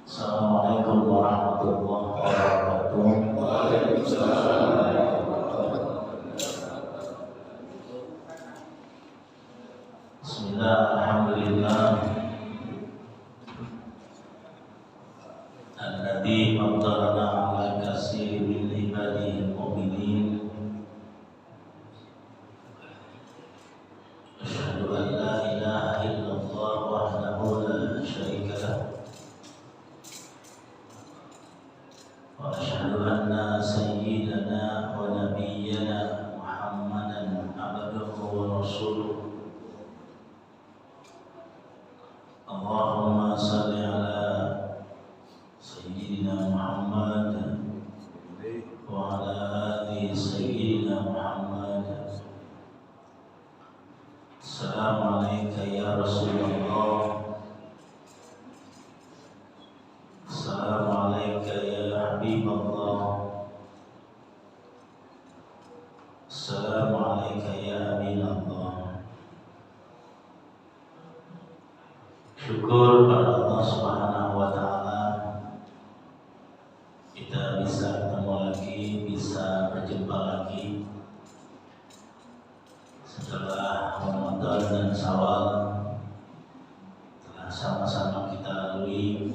Assalamualaikum warahmatullahi wabarakatuh. Bismillah, alhamdulillah. Alladzi faddalana ala katsirin min ibadihi al-mu'minin. Asyhadu an la ilaha illallah wahdahu la syarika lah. Wa asyhadu anna sayyidana wa nabiyyana Muhammadan abduhu wa rasuluh. Allahumma salli ala sayyidina Muhammad wa ala ali sayyidina Muhammad. Assalamualaikum ya Rasulullah. Assalamualaikum ya Habibullah. Assalamualaikum ya Aminallah. Syukur pada Allah Subhanahu wa Ta'ala, kita bisa ketemu lagi, bisa berjumpa lagi setelah Ramadan dan Syawal telah sama-sama kita lalui,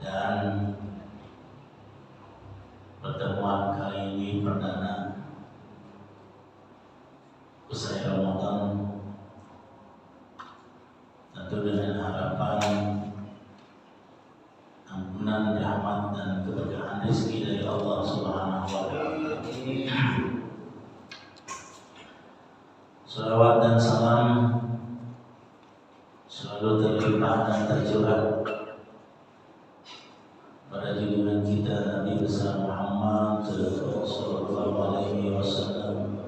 dan pertemuan kali ini perdana usai Ramadan, tentu dengan harapan ampunan, rahmat dan keberkahan rezeki dari Allah Subhanahu wa Ta'ala. Salawat dan salam selalu terlimpah dan tercurah pada junjungan kita Nabi besar Muhammad sallallahu alaihi wasallam,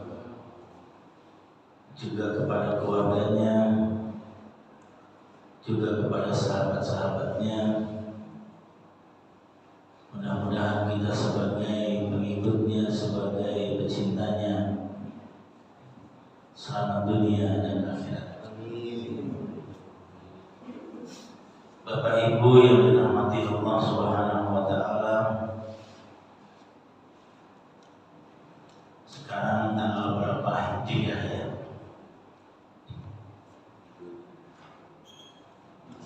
juga kepada keluarganya, juga kepada sahabat-sahabatnya. Mudah-mudahan kita sebagai pengikutnya, sebagai pecintanya, selamat dunia dan akhirat. Bapak Ibu yang dirahmati Allah Subhanahu wa Ta'ala, sekarang tanggal berapa Hijriah ya?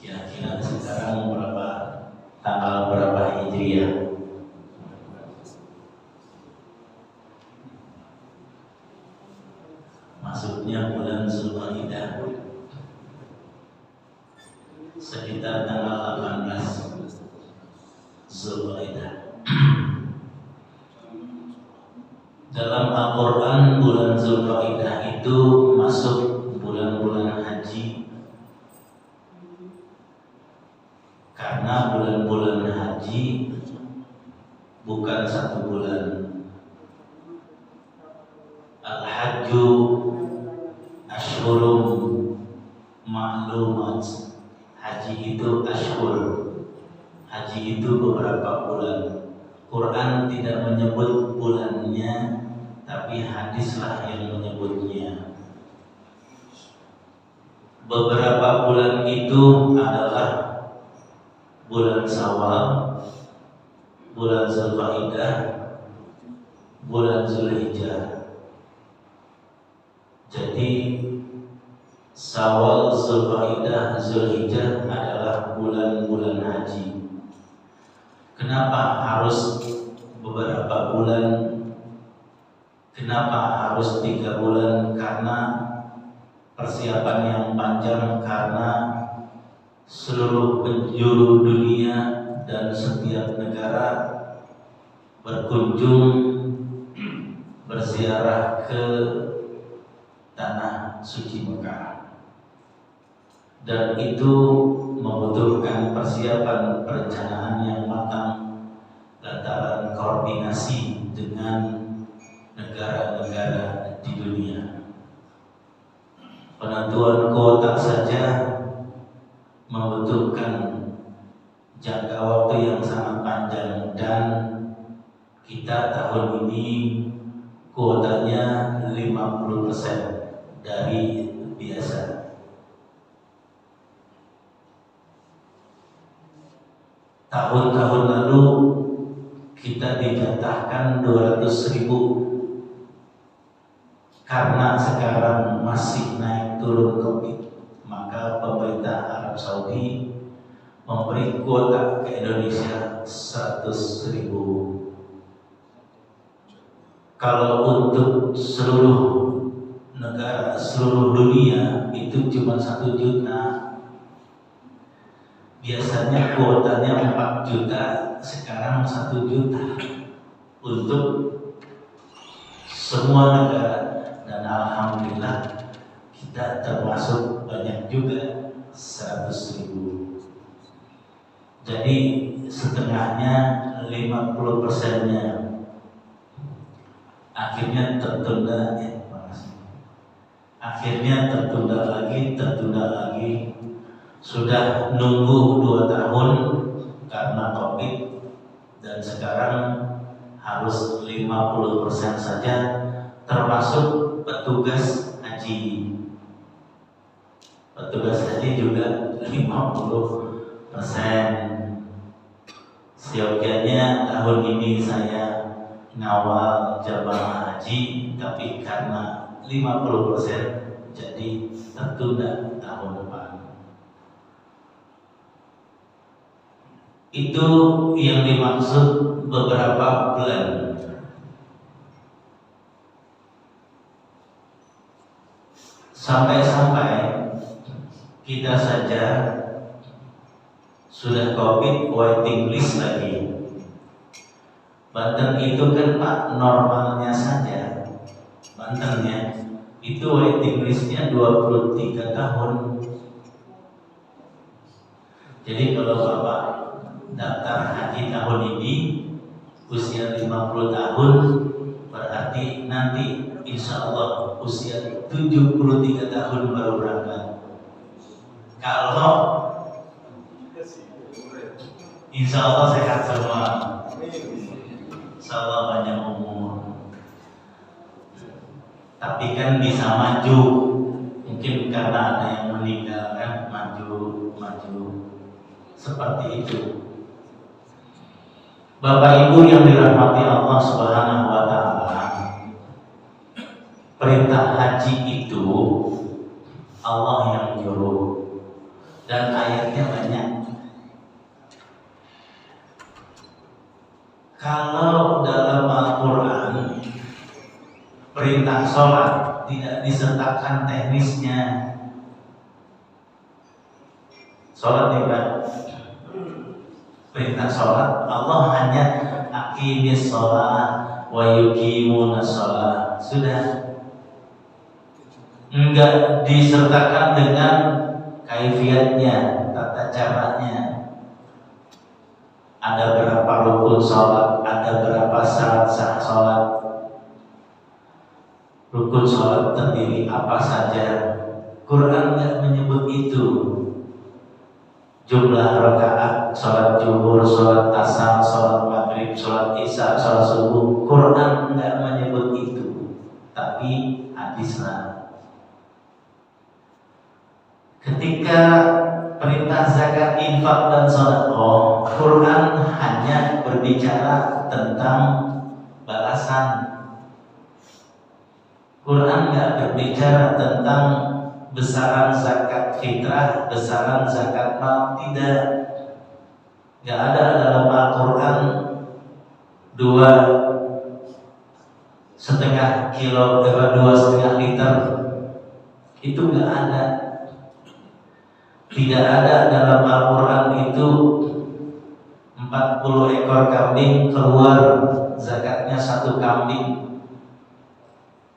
Kira-kira sekarang tanggal berapa Hijriah? Masuknya bulan Zulqa'dah, sekitar tanggal 18 Zulqa'dah. Dalam Al-Quran bulan Zulqa'dah itu masuk bulan-bulan haji, karena bulan-bulan haji bukan satu bulan. Al-Hajju Ashhurum Ma'lumat. Haji itu ashhur, haji itu beberapa bulan. Quran tidak menyebut bulannya, tapi hadislah yang menyebutnya. Beberapa bulan itu adalah bulan Syawal, bulan Zulqa'dah, bulan Zulhijjah. Jadi Syawal, Zulqa'dah, Zulhijjah adalah bulan-bulan haji. Kenapa harus beberapa bulan? Kenapa harus 3 bulan? Karena persiapan yang panjang, karena seluruh penjuru dunia dan setiap negara berkunjung, berziarah ke tanah suci Mekah, dan itu membutuhkan persiapan perencanaan yang matang lantaran koordinasi dengan negara-negara di dunia. Penentuan kuota saja membutuhkan jangka waktu yang sangat panjang, dan kita tahun ini kuotanya 50% dari biasa. Tahun-tahun lalu kita dijatahkan 200.000, karena sekarang masih naik turun COVID, maka pemerintah Arab Saudi memberi kuota ke Indonesia 100.000. Kalau untuk seluruh negara, seluruh dunia itu cuma 1 juta. Biasanya kuotanya 4 juta, sekarang 1 juta untuk semua negara. Dan alhamdulillah kita termasuk banyak juga, 100.000. Jadi setengahnya, 50%-nya akhirnya tertunda lagi. Sudah nunggu 2 tahun karena COVID, dan sekarang harus 50% saja, termasuk petugas haji. Petugas haji juga 50%. Seyogianya tahun ini saya ngawal jamaah haji, tapi karena 50% jadi tertunda tahun depan. Itu yang dimaksud beberapa bulan. Sampai-sampai kita saja sudah COVID, waiting list lagi. Banten itu kan Pak, normalnya saja Bantennya itu waiting listnya 23 tahun. Jadi kalau Bapak daftar haji tahun ini usia 50 tahun, berarti nanti insya Allah usia 73 tahun baru berangkat. Kalau insya Allah sehat semua, insya Allah banyak umur. Tapi kan bisa maju, mungkin karena ada yang meninggal kan, maju seperti itu. Bapak Ibu yang dirahmati Allah Subhanahu wa Ta'ala, perintah haji itu Allah yang nyuruh, dan ayatnya banyak. Kalau dalam Al-Quran perintah sholat tidak disertakan teknisnya. Sholat tidak, perintah sholat Allah hanya aqimis sholat wa yuqimunas sholat, sudah. Enggak disertakan dengan kaifiatnya, tata caranya. Ada berapa rukun sholat, ada berapa syarat sah sholat, rukun sholat terdiri apa saja. Quran enggak menyebut itu. Jumlah rakaat sholat zuhur, sholat asar, sholat maghrib, sholat isya, sholat subuh, Quran enggak menyebut itu, tapi hadislah. Ketika perintah zakat, infak dan sedekah, Quran hanya berbicara tentang balasan. Quran enggak berbicara tentang besaran zakat fitrah, besaran zakat mal, tidak. Enggak ada dalam Al-Quran 2,5 kilo, 2,5 liter. Itu enggak ada. Tidak ada dalam Al-Quran itu 40 ekor kambing keluar zakatnya 1 kambing.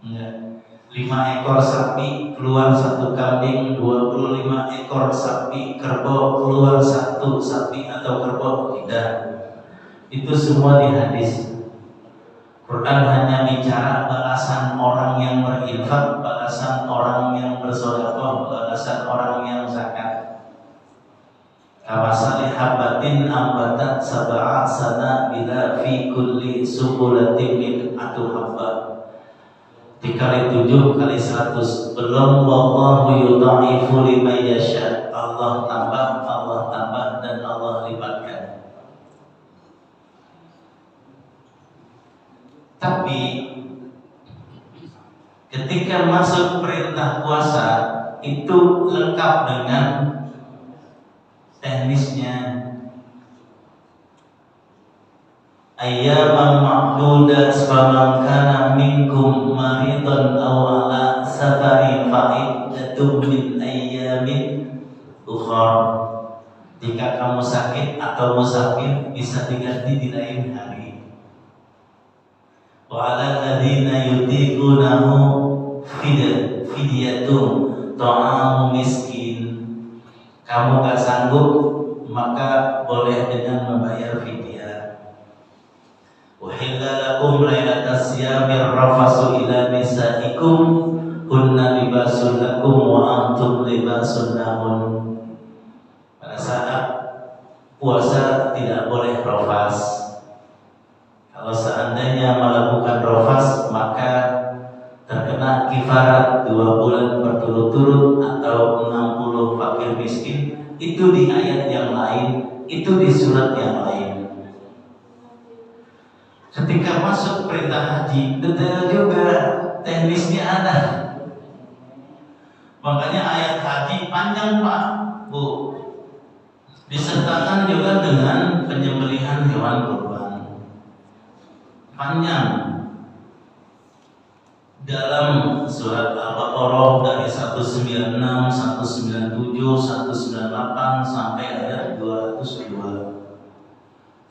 Enggak. 5 ekor sapi keluar 1 kambing, 25 ekor sapi kerbau keluar 1 sapi atau kerbau, tidak. Itu semua di hadis. Quran hanya bicara balasan orang yang berinfak, balasan orang yang bersedekah, balasan orang yang zakat. Kamasali habatin ambatat sab'a sanabila fi kulli subulatin min atu habba. Dikali 7 kali 100. Belum wallahu yudha'ifu liman yasha. Allah tambah dan Allah lipatkan. Tapi ketika masuk perintah puasa itu lengkap dengan teknisnya. Ayyaman ma'dudat faman kana minkum maridan aw ala safarin fa iddatun min ayyamin ukhra. Jika kamu sakit atau musafir bisa diganti di lain hari. Wa 'alal ladzina yutiqunahu fidyatun ta'amu miskin. Kamu gak sanggup maka boleh dengan membayar fidyah. Uhilla lakum lailatas siyamir rafasu ila nisaikum hunna libasun lakum wa antum libasun lahun. Pada saat puasa tidak boleh rafas. Kalau seandainya melakukan rafas maka terkena kifarat 2 bulan berturut-turut atau 60 fakir miskin. Itu di ayat yang lain, itu di surat yang lain. Ketika masuk perintah haji, detail juga teknisnya ada. Makanya ayat haji panjang Pak, Bu. Disertakan juga dengan penyembelihan hewan kurban. Panjang. Dalam surat Al-Baqarah dari 196, 197, 198 sampai ayat 202.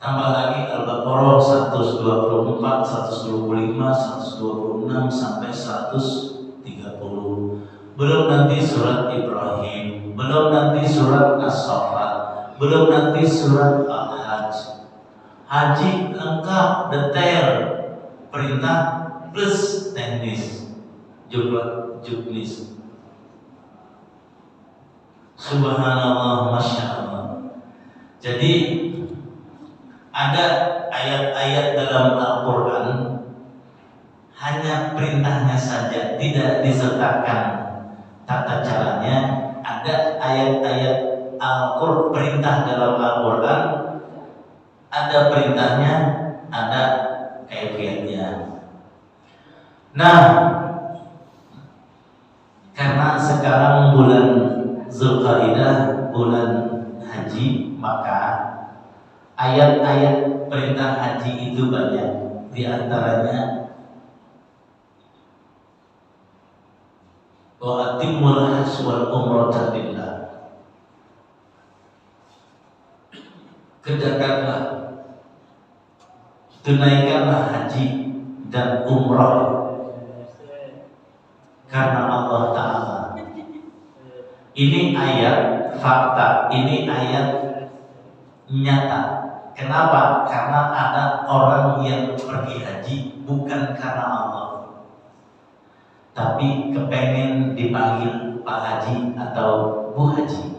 Tambah lagi Al-Baqarah 124, 125, 126 sampai 130. Belum nanti surat Ibrahim, belum nanti surat As-Saffat, belum nanti surat Al-Hajj. Haji lengkap, detail, perintah plus teknis, juknis. Subhanallah, masya Allah. Jadi ada ayat-ayat dalam Al-Quran hanya perintahnya saja, tidak disertakan tata caranya. Ada ayat-ayat Al-Quran, perintah dalam Al-Quran, ada perintahnya, ada kaifiatnya. Nah, karena sekarang bulan Zulqa'dah, bulan haji, maka ayat-ayat perintah haji itu banyak. Di antaranya wa atimul hajj wal umrata lillah. Kerjakanlah, tunaikanlah haji dan umrah karena Allah Ta'ala. Ini ayat fakta, ini ayat nyata. Kenapa? Karena ada orang yang pergi haji bukan karena Allah, tapi kepengen dipanggil Pak Haji atau Bu Haji.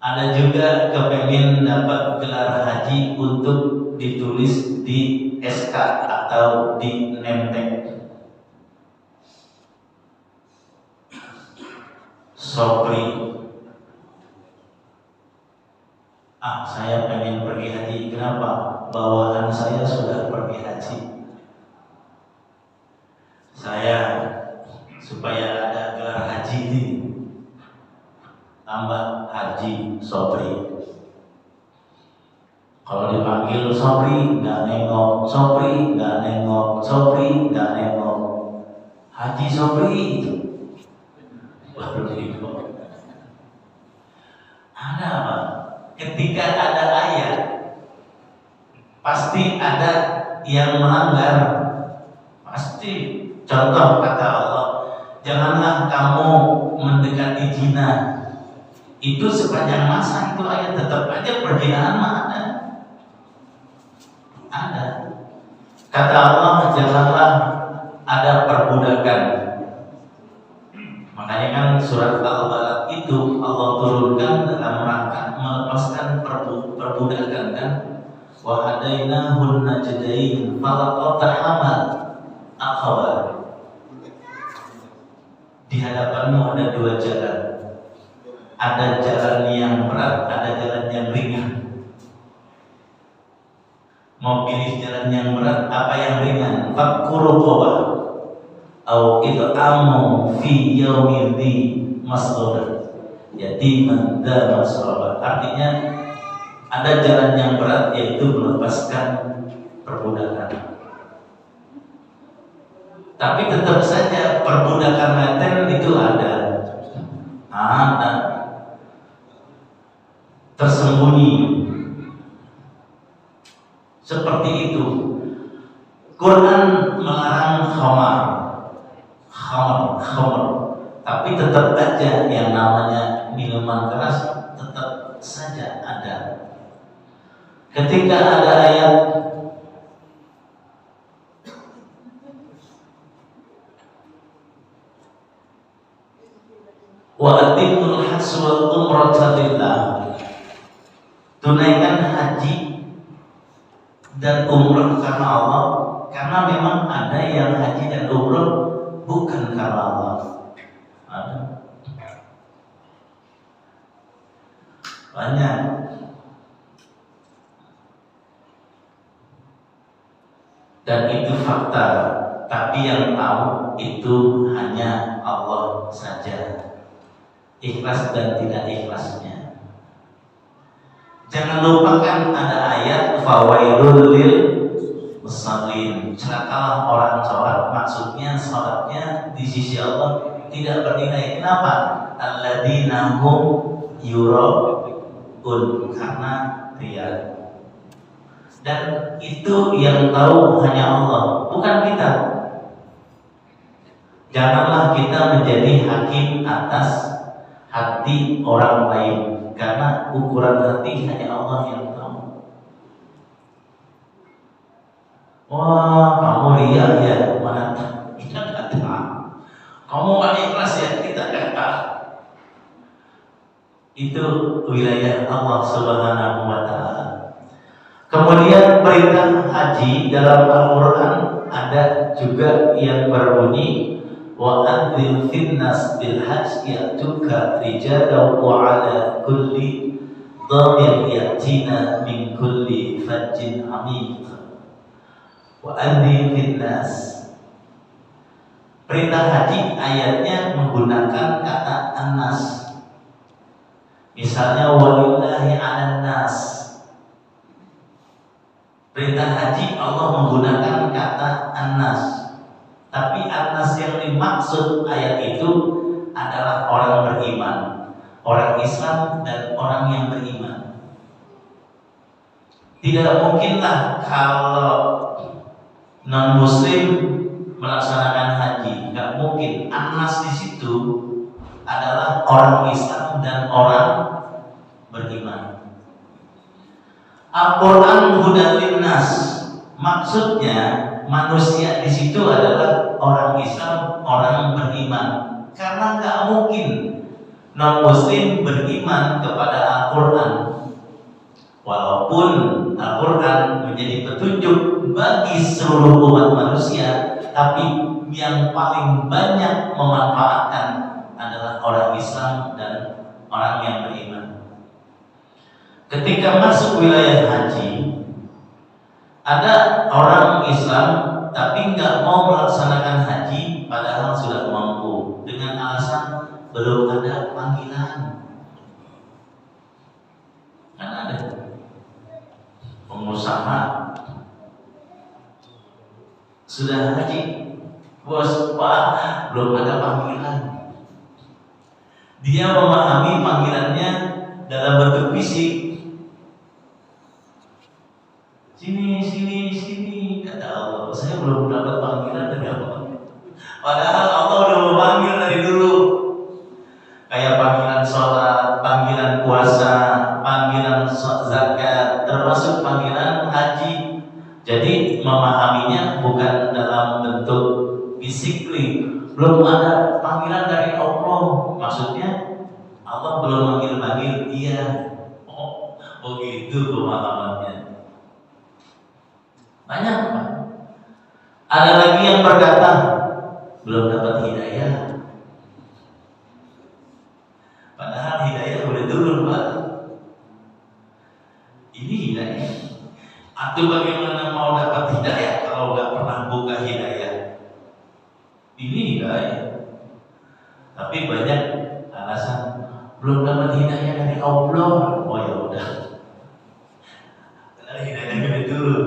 Ada juga kepengen dapat gelar haji untuk ditulis di SK atau di name-tag. Sopri, saya pengen pergi haji. Kenapa? Bawahan saya sudah pergi haji. Saya supaya ada gelar haji ini, tambah Haji Sopri. Kalau dipanggil Sopri nggak nengok, Sopri nggak nengok, Sopri nggak nengok, Haji Sopri baru nengok. Ada apa? Ketika ada ayat, pasti ada yang melanggar. Pasti. Contoh kata Allah, janganlah kamu mendekati zina. Itu sepanjang masa itu ayat, tetap aja perzinahan mah ada. Ada. Kata Allah, janganlah ada perbudakan. Makanya kan surat Al-Balad itu Allah turunkan dalam rangka melepaskan perbudakan kan. Wa hadainahun najdain falaqatahamal aqaba. Di hadapanmu ada 2 jalan. Ada jalan yang berat, ada jalan yang ringan. Mau pilih jalan yang berat apa yang ringan? Fakuruqobah au it'amu fi yaumin dzi masghaba yatiman dza masghaba. Artinya ada jalan yang berat, yaitu melepaskan perbudakan. Tapi tetap saja perbudakan laten itu ada tersembunyi. Seperti itu. Quran melarang khamar, tapi tetap aja yang namanya minuman keras tetap saja ada. Ketika ada ayat wa atimul hajj wal umrata lillah, tunaikan haji dan umrah karena Allah, karena memang ada yang haji dan umrah bukan karena Allah. Ada banyak. Dan itu fakta, tapi yang tahu itu hanya Allah saja. Ikhlas dan tidak ikhlasnya. Jangan lupakan ada ayat fawailul lil musallin, celakalah orang sholat. Maksudnya sholatnya di sisi Allah tidak bernilai. Kenapa? Alladzina hum yura'un, karena riya. Dan itu yang tahu hanya Allah, bukan kita. Janganlah kita menjadi hakim atas hati orang lain, karena ukuran hati hanya Allah yang tahu. Wah, kamu riya ya, mana kita nggak tahu. Kamu nggak ikhlas ya, kita nggak tahu. Itu wilayah Allah Subhanahu wa Ta'ala. Kemudian perintah haji dalam Al-Quran ada juga yang berbunyi wa adzil finnas bil hajj ya'tuka rijalan wa ala kulli dhamir yatina min kulli fajjin amiq. Wa adzil finnas, perintah haji ayatnya menggunakan kata annas. Misalnya walillahi 'alan nas, perintah haji Allah menggunakan kata annas. Tapi annas yang dimaksud ayat itu adalah orang beriman, orang Islam dan orang yang beriman. Tidak mungkinlah kalau non muslim melaksanakan haji, nggak mungkin. Annas di situ adalah orang Islam dan orang beriman. Al-Quran hudan linnas, maksudnya manusia di situ adalah orang Islam, orang beriman. Karena nggak mungkin non muslim beriman kepada Al-Quran. Walaupun Al-Quran menjadi petunjuk bagi seluruh umat manusia, tapi yang paling banyak memanfaatkan adalah orang Islam dan orang yang beriman. Ketika masuk wilayah haji, ada orang Islam tapi nggak mau melaksanakan haji padahal sudah mampu, dengan alasan belum ada panggilan. Kan ada pengusaha sudah haji, bos, pak, belum ada panggilan. Dia memahami panggilannya dalam bentuk fisik. Sini, kata Allah, saya belum dapat panggilan dari Allah. Padahal Allah udah memanggil dari dulu. Kayak panggilan sholat, panggilan puasa, panggilan zakat, termasuk panggilan haji. Jadi memahaminya bukan dalam bentuk fisikly. Belum ada panggilan dari Allah. Maksudnya Allah belum manggil-manggil dia. Oh gitu pemahamannya. Banyak Pak. Ada lagi yang berkata belum dapat hidayah, padahal hidayah boleh turun Pak. Ini hidayah. Atau bagaimana ya. Tapi banyak alasan belum dapat hidayah dari Allah. Oh ya udah, hidayah gede dulu.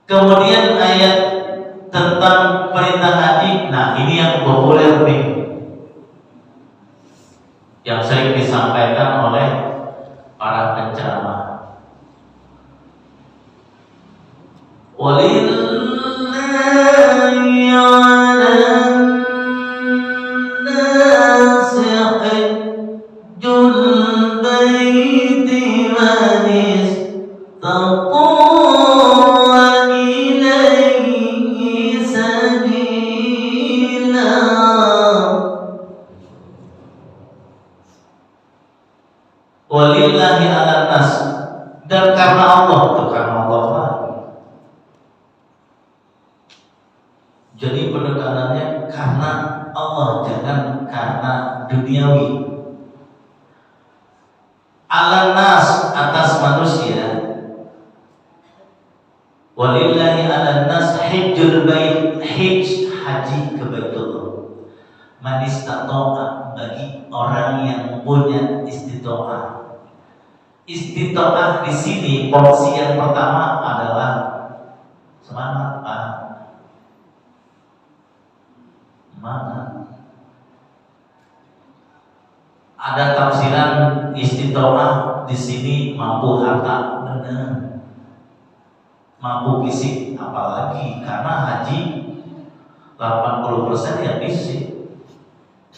Kemudian ayat tentang perintah haji. Nah, ini yang populer nih, yang sering disampaikan oleh para penceramah. Walillahi 'alan nasi hajjul baiti man istata'a ilaihi sabila. Walillahi 'alan nas, dan karena Allah, tuh karena Allah lah. Jadi penekanannya karena Allah, jangan karena duniawi. 'Alan nas, atas manusia. Walillahi 'alan nas hajjul bait, haji ke Baitullah. Man istata'a, bagi orang yang punya istita'ah. Istita'ah di sini porsi yang pertama adalah semangat, Pak. Mana? Ada tafsiran istita'ah di sini mampu harta, benar. Mampu fisik, apalagi karena haji 80% ya fisik.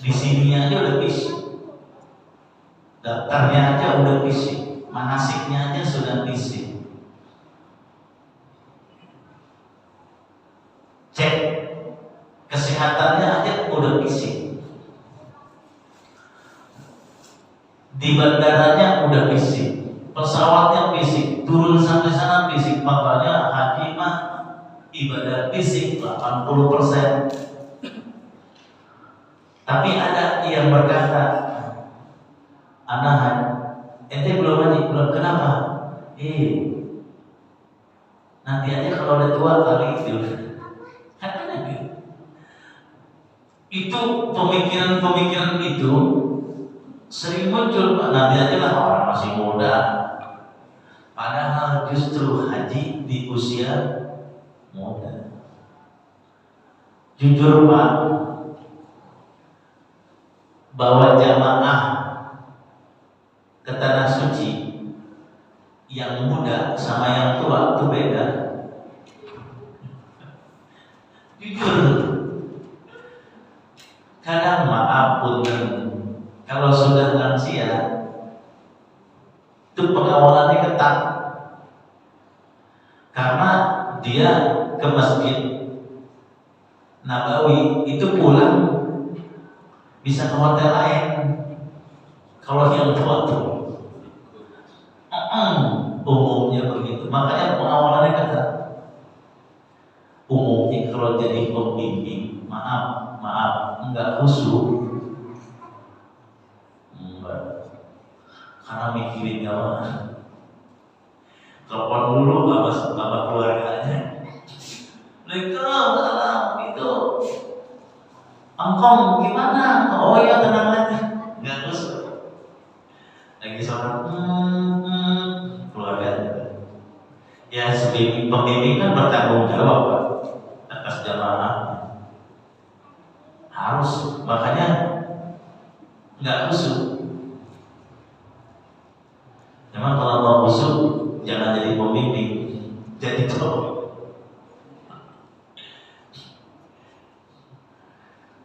Di sini aja udah fisik. Daftarnya aja udah fisik, manasiknya aja sudah fisik. Cek kesehatannya aja udah fisik. Di bandaranya udah fisik, pesawatnya fisik, turun sampai sana fisik. Makanya haji mah ibadah fisik 80%. Tapi ada yang berkata, "Anak, ente belum haji, belum, kenapa? Nanti aja kalau udah tua kali itu." Katanya gitu. Itu pemikiran itu sering muncul, Pak. Nanti aja lah, orang masih muda. Padahal justru haji di usia muda. Jujur, Pak, bahwa jamaah ke tanah suci yang muda sama yang tua itu beda. Jujur, kadang maaf punten, kalau sudah lansia itu pengawalannya ketat, karena dia ke masjid Nabawi itu pulang bisa ke hotel lain. Kalau yang tua tuh umumnya begitu, makanya pengawalannya ketat. Umumnya kalau jadi pembimbing, maaf, enggak khusyuk, enggak, karena mikirin nyawa. Telepon dulu bapak keluarganya, Waalaikumsalam, itu engkong gimana? Oh ya, tenang aja, enggak khusyuk. Lagi sholat, keluarganya. Ya, pembimbing kan bertanggung jawab, Pak, atas jamaah. Harus, makanya nggak khusyuk. Memang kalau mau khusyuk jangan jadi pembimbing, jadi tokoh.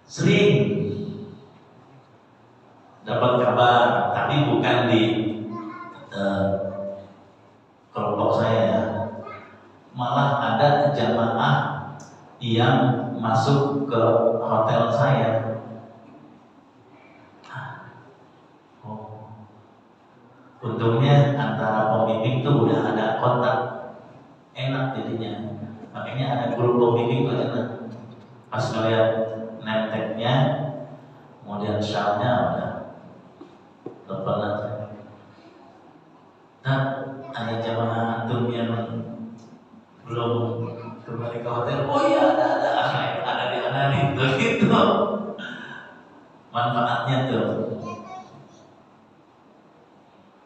Sering dapat kabar, tapi bukan di kelompok saya ya. Malah ada jamaah yang masuk ke hotel saya. Untungnya antara pembimbing tuh udah ada kontak, enak jadinya. Makanya ada grup pembimbing tuh enak. Pas ngeliat name-tag-nya, kemudian shell-nya udah telepon aja. Nah, ada jamaah antum yang belum kembali ke hotel. Oh iya ada di mana nih gitu. Manfaatnya tuh.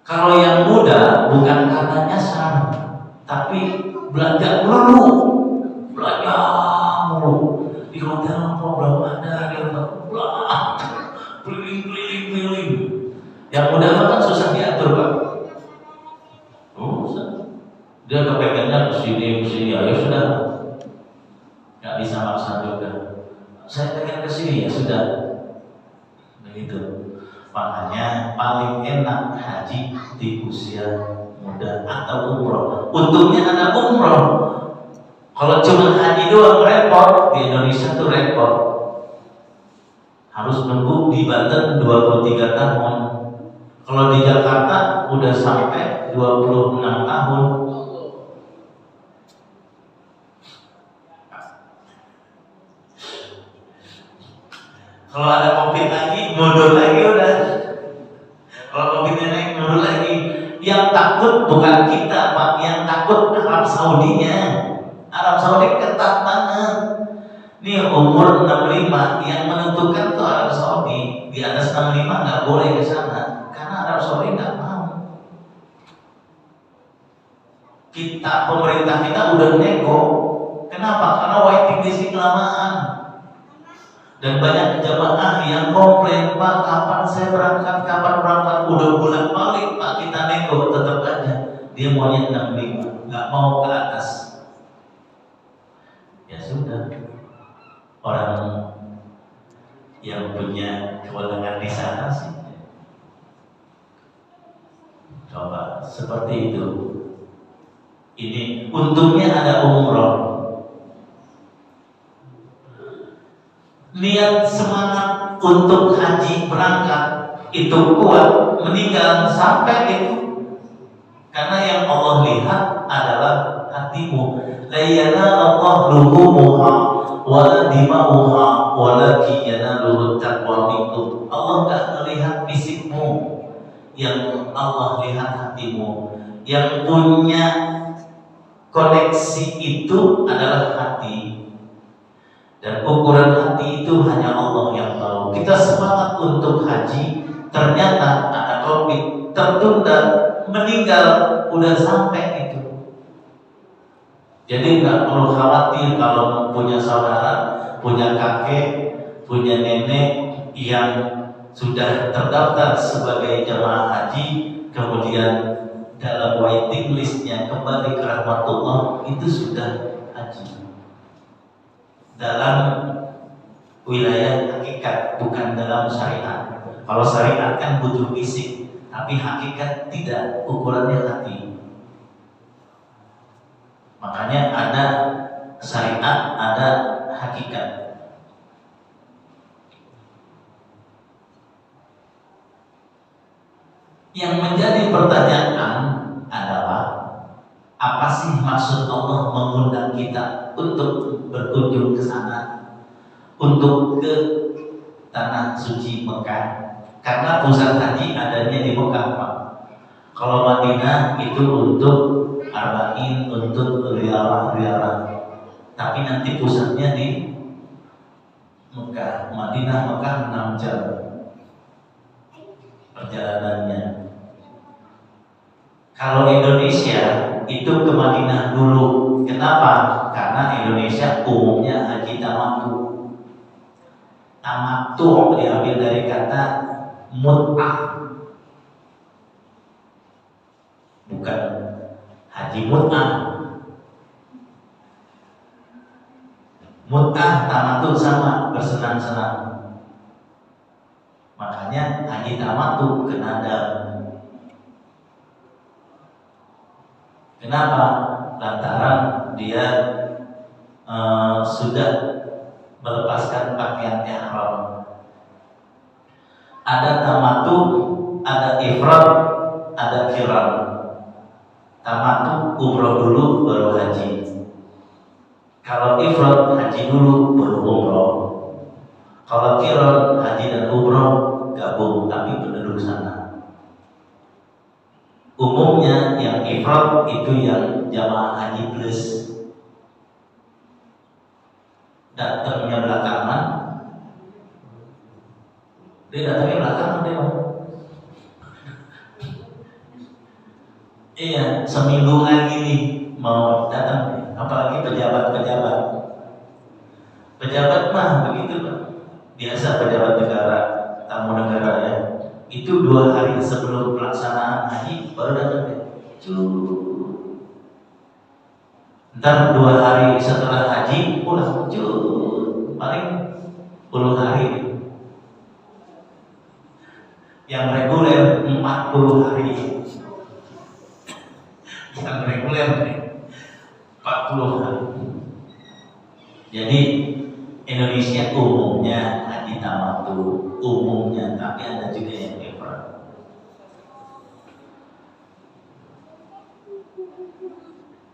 Kalau yang muda bukan karena nyasar, tapi belanja mulu di hotel belum ada di hotel keliling. Yang muda kan susah diatur Pak. Dia kepegangnya kesini ya sudah, nggak bisa maksa juga. Saya pengen kesini ya sudah, begitu. Makanya paling enak haji di usia muda atau umroh. Untungnya ada umroh. Kalau cuma haji doang repot. Di Indonesia tuh repot. Harus nunggu di Banten 23 tahun. Kalau di Jakarta udah sampai 26 tahun. Kalau ada COVID lagi, mundur lagi udah. Kalau COVID naik, mundur lagi. Yang takut bukan kita, Pak. Yang takut Arab Saudinya. Arab Saudi ketat banget. Ini umur 65, yang menentukan tuh Arab Saudi. Di atas 65 nggak boleh ke sana, karena Arab Saudi nggak mau. Pemerintah kita udah nego. Kenapa? Karena waiting list kelamaan. Dan banyak jamaah yang komplain, Pak, kapan saya berangkat, udah bulan balik, Pak, kita nego, tetap aja dia maunya 65, nggak mau ke atas. Ya sudah, orang yang punya kewenangan di sana sih, coba seperti itu. Ini untungnya ada umroh. Niat semangat untuk haji berangkat itu kuat, meninggal sampai itu. Karena yang Allah lihat adalah hatimu. La yanallahu luhumuha wala dima'uha walakin yanaluhu taqwa minkum. Allah enggak melihat fisikmu, yang Allah lihat hatimu. Yang punya koneksi itu adalah hati. Dan ukuran hati itu hanya Allah yang tahu. Kita semangat untuk haji, ternyata ada COVID, tertunda, meninggal, udah sampai itu. Jadi nggak perlu khawatir kalau punya saudara, punya kakek, punya nenek yang sudah terdaftar sebagai jemaah haji, kemudian dalam waiting listnya kembali ke rahmatullah, itu sudah haji. Dalam wilayah hakikat, bukan dalam syariat. Kalau syariat kan butuh fisik, tapi hakikat tidak, ukurannya hati. Makanya ada syariat, ada hakikat. Yang menjadi pertanyaan adalah, apa sih maksud Allah mengundang kita untuk berkunjung ke sana, untuk ke tanah suci Mekah? Karena pusat haji adanya di Mekah, Pak. Kalau Madinah itu untuk arba'in, untuk rialah. Tapi nanti pusatnya di Mekah. Madinah Mekah 6 jam perjalanannya. Kalau Indonesia itu ke Madinah dulu. Kenapa? Karena Indonesia umumnya haji tamattu. Tamattu diambil dari kata mut'ah, bukan haji mut'ah. Mut'ah tamattu sama, bersenang-senang. Makanya haji tamattu kena dam. Kenapa? Lantaran dia sudah melepaskan pakaian ihram. Ada tamattu, ada ifrad, ada qiran. Tamattu umroh dulu baru haji. Kalau ifrad haji dulu baru umroh. Kalau qiran haji dan umroh gabung tapi penduduk sana. Umumnya yang ifrad itu yang jamaah haji plus, datangnya belakangan, dia datangnya belakangan dia. Iya, seminggu lagi nih mau datang, apalagi pejabat-pejabat. Pejabat mah begitu Pak, biasa pejabat negara, tamu negara ya. Itu 2 hari sebelum pelaksanaan haji baru datang deh. Ntar 2 hari setelah haji pulang, paling 10 hari. Yang reguler 40 hari. Yang reguler 40 hari. Jadi Indonesia umumnya haji tamattu, umumnya, tapi ada juga yang ifrad.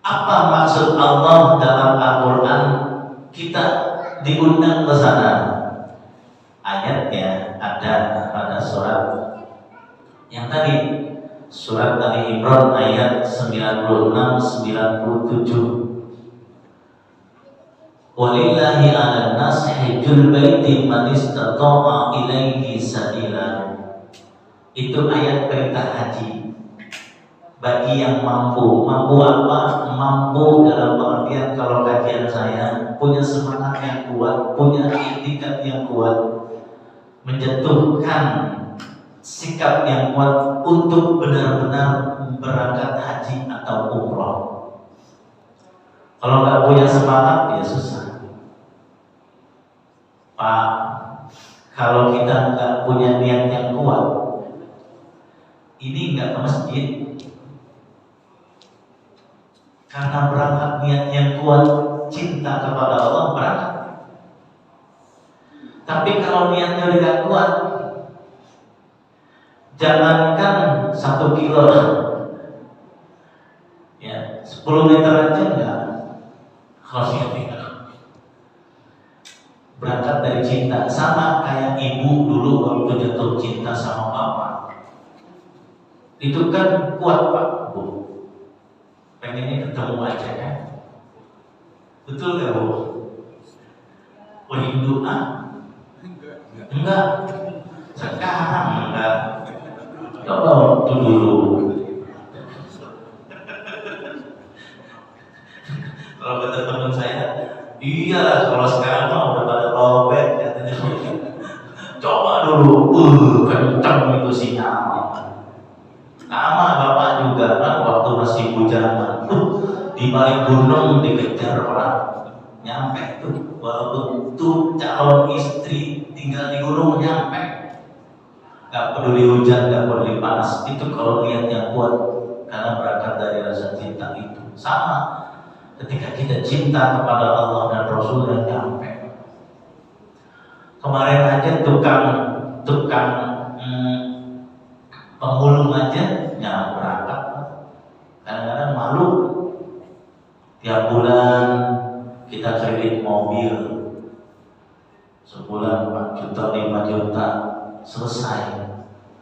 Apa maksud Allah dalam Al-Quran kita diundang ke sana? Ayatnya ada pada surat yang tadi, surat Ali Imran ayat 96-97. Walillahi 'alan nasi hajjul baiti man istata'a ilaihi sabila. Itu ayat perintah haji bagi yang mampu. Mampu apa? Mampu dalam pengertian kalau kajian saya punya semangat yang kuat, punya itikat yang kuat, menjatuhkan sikap yang kuat untuk benar-benar berangkat haji atau umroh. Kalau nggak punya semangat ya susah. Pak, kalau kita nggak punya niat yang kuat, ini nggak ke masjid. Karena berangkat niat yang kuat, cinta kepada Allah berangkat. Tapi kalau niatnya udah kuat, jangankan 1 kilo, ya 10 meter aja enggak. Kalau niatnya berangkat dari cinta, sama kayak ibu dulu waktu jatuh cinta sama bapak. Itu kan kuat Pak, Bu. Pengennya ketemu aja kan? Betul gak Bu? Rindu Enggak. Sekarang enggak. Coba waktu dulu. Kalau kata teman saya, iyalah kalau sekarang mah udah pada robek katanya. Coba dulu, kencang itu sinyal. Sama bapak juga kan waktu masih bujangan, di balik gunung dikejar orang, nyampe tuh, walaupun tuh calon istri tinggal di gunung nyampe, nggak peduli hujan, nggak peduli panas. Itu kalau niat yang kuat karena berangkat dari rasa cinta itu. Sama ketika kita cinta kepada Allah dan Rasul yang nyampe. Kemarin aja tukang pemulung aja yang berangkat, kadang-kadang malu. Tiap bulan kita kredit mobil, sebulan 4 juta, 5 juta, selesai.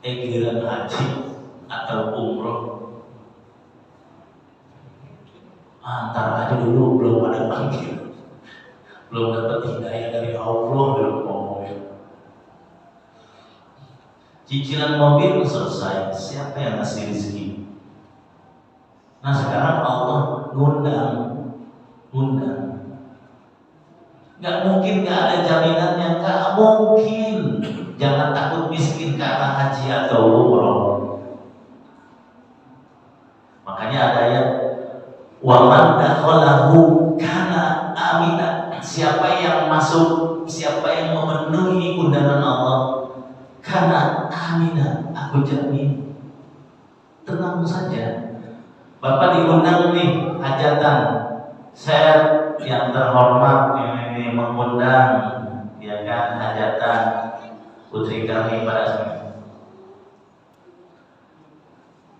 Giliran haji atau umroh, antar aja dulu, belum ada panggil, belum dapat hidayah dari Allah dalam mobil. Cicilan mobil selesai, siapa yang ngasih rezeki? Nah sekarang Allah ngundang. Gak mungkin gak ada jaminannya, gak mungkin. Jangan takut miskin karena haji atau umroh. Makanya ada ayat, wa man dakhalahu kana amina. Siapa yang masuk, siapa yang memenuhi undangan Allah, kana amina, aku jamin, tenang saja. Bapak diundang nih hajatan, saya yang terhormat ini mengundang, ya kan, hajatan putri kami pada sini.